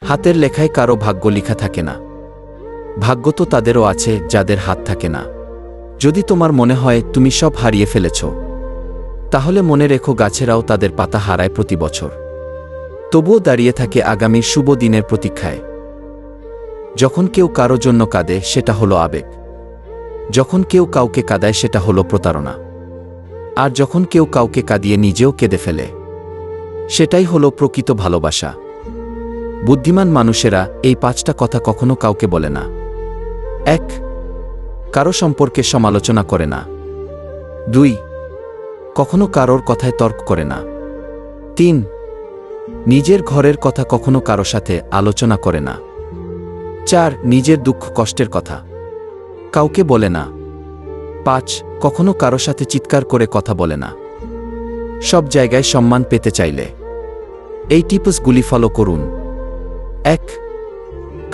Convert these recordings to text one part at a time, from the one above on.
হাতের লেখায় কারো ভাগ্য লেখা থাকে না। ভাগ্য তো তাদেরও আছে যাদের হাত থাকে না। যদি তোমার মনে হয় তুমি সব হারিয়ে ফেলেছ, তাহলে মনে রেখো গাছেরাও তাদের পাতা হারায় প্রতি বছর, তবুও দাঁড়িয়ে থাকে আগামীর শুভ দিনের প্রতীক্ষায়। যখন কেউ কারো জন্য কাঁদে সেটা হলো আবেগ, যখন কেউ কাউকে কাঁদায় সেটা হলো প্রতারণা, আর যখন কেউ কাউকে কাঁদিয়ে নিজেও কেঁদে ফেলে সেটাই হলো প্রকৃত ভালোবাসা। বুদ্ধিমান মানুষেরা এই 5টা কথা কখনো কাউকে বলে না। 1. কারো সম্পর্কে সমালোচনা করে না। 2. কখনো কারোর কথায় তর্ক করে না। 3. নিজের ঘরের কথা কখনো কারো সাথে আলোচনা করে না। 4. নিজের দুঃখ কষ্টের কথা কাউকে বলে না। 5. কখনো কারো সাথে চিৎকার করে কথা বলে না। সব জায়গায় সম্মান পেতে চাইলে এই টিপসগুলি ফলো করুন। 1.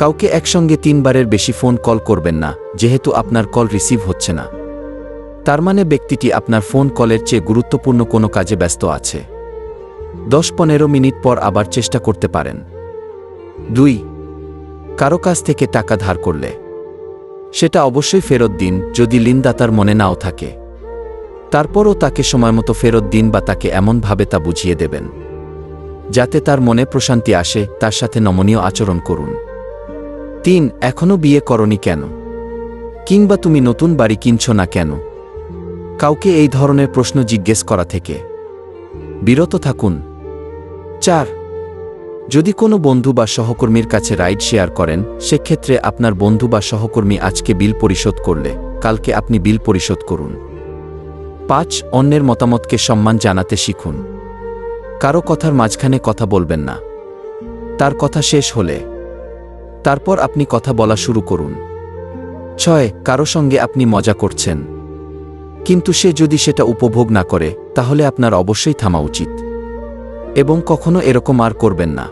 কাউকে একসঙ্গে 3 বারের বেশি ফোন কল করবেন না। যেহেতু আপনার কল রিসিভ হচ্ছে না, তার মানে ব্যক্তিটি আপনার ফোন কলের চেয়ে গুরুত্বপূর্ণ কোনো কাজে ব্যস্ত আছে। 10-15 মিনিট পর আবার চেষ্টা করতে পারেন। 2. কারো কাছ থেকে টাকা ধার করলে সেটা অবশ্যই ফেরত দিন, যদি ঋণদাতার মনে নাও থাকে। তারপরও তাকে সময়মতো ফেরত দিন বা তাকে এমনভাবে তা বুঝিয়ে দেবেন যাতে তার মনে প্রশান্তি আসে। তার সাথে নমনীয় আচরণ করুন। 3. এখনো বিয়ে করনি কেন, কিংবা তুমি নতুন বাড়ি কিনছ না কেন? কাউকে এই ধরনের প্রশ্ন জিজ্ঞেস করা থেকে বিরত থাকুন। 4. যদি কোনো বন্ধু বা সহকর্মীর কাছে রাইড শেয়ার করেন, সেক্ষেত্রে আপনার বন্ধু বা সহকর্মী আজকে বিল পরিশোধ করলে কালকে আপনি বিল পরিশোধ করুন। 5. অন্যের মতামতকে সম্মান জানাতে শিখুন। কারো কথার মাঝখানে কথা বলবেন না। তার কথা শেষ হলে তারপর আপনি কথা বলা শুরু করুন। 6. কারো সঙ্গে আপনি মজা করছেন, কিন্তু সে যদি সেটা উপভোগ না করে, তাহলে আপনার অবশ্যই থামা উচিত এবং কখনো এরকম আর করবেন না।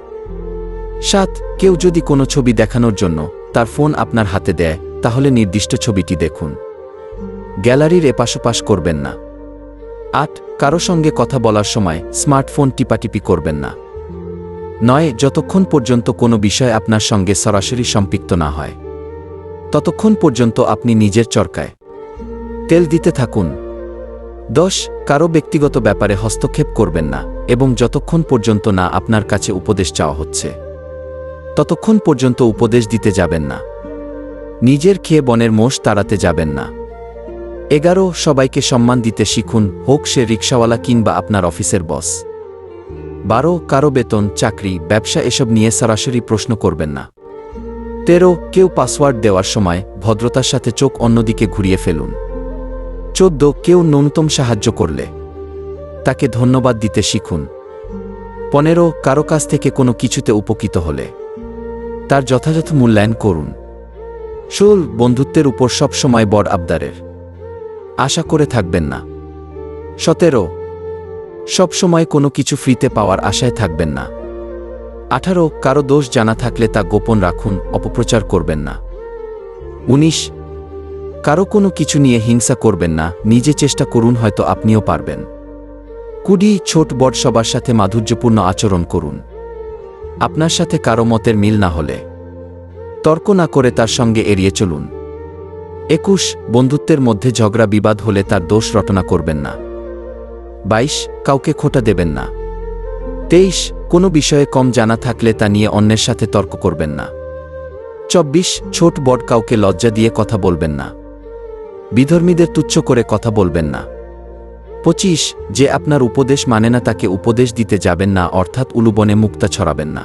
7. কেউ যদি কোনো ছবি দেখানোর জন্য তার ফোন আপনার হাতে দেয়, তাহলে নির্দিষ্ট ছবিটি দেখুন, গ্যালারির এপাশোপাশ করবেন না। 8. কারো সঙ্গে কথা বলার সময় স্মার্টফোন টিপাটিপি করবেন না। 9. যতক্ষণ পর্যন্ত কোনো বিষয় আপনার সঙ্গে সরাসরি সম্পৃক্ত না হয়, ততক্ষণ পর্যন্ত আপনি নিজের চরকায় তেল দিতে থাকুন। 10. কারো ব্যক্তিগত ব্যাপারে হস্তক্ষেপ করবেন না, এবং যতক্ষণ পর্যন্ত না আপনার কাছে উপদেশ চাওয়া হচ্ছে, ততক্ষণ পর্যন্ত উপদেশ দিতে যাবেন না। নিজের খেয়ে বনের মোষ তাড়াতে যাবেন না। 11. সবাইকে সম্মান দিতে শিখুন, হোক সে রিকশাওয়ালা কিংবা আপনার অফিসের বস। 12. কারো বেতন, চাকরি, ব্যবসা এসব নিয়ে সরাসরি প্রশ্ন করবেন না। 13. কেউ পাসওয়ার্ড দেওয়ার সময় ভদ্রতার সাথে চোখ অন্যদিকে ঘুরিয়ে ফেলুন। 14. কেউ ন্যূনতম সাহায্য করলে তাকে ধন্যবাদ দিতে শিখুন। 15. কারো কাছ থেকে কোনো কিছুতে উপকৃত হলে তার যথাযথ মূল্যায়ন করুন। 16. বন্ধুত্বের উপর সব সময় বড় আবদারের আশা করে থাকবেন না। 17. সব সময় কোনো কিছু ফ্রিতে পাওয়ার আশায় থাকবেন না। 18. কারো দোষ জানা থাকলে তা গোপন রাখুন, অপপ্রচার করবেন না। 19. কারো কোনো কিছু নিয়ে হিংসা করবেন না, নিজে চেষ্টা করুন, হয়তো আপনিও পারবেন। 20. ছোট বড় সবার সাথে মাধুর্যপূর্ণ আচরণ করুন। আপনার সাথে কারো মতের মিল না হলে তর্ক না করে তার সঙ্গে এড়িয়ে চলুন। 21. বন্ধুত্বের মধ্যে ঝগড়া বিবাদ হলে তার দোষ রটনা করবেন না। 22. কাউকে খোঁটা দেবেন না। 23. কোনো বিষয়ে কম জানা থাকলে তা নিয়ে অন্যের সাথে তর্ক করবেন না। 24. ছোট বড় কাউকে লজ্জা দিয়ে কথা বলবেন না। বিধর্মীদের তুচ্ছ করে কথা বলবেন না। 25. যে আপনার উপদেশ মানে না তাকে উপদেশ দিতে যাবেন না, অর্থাৎ উলুবনে মুক্তা ছড়াবেন না।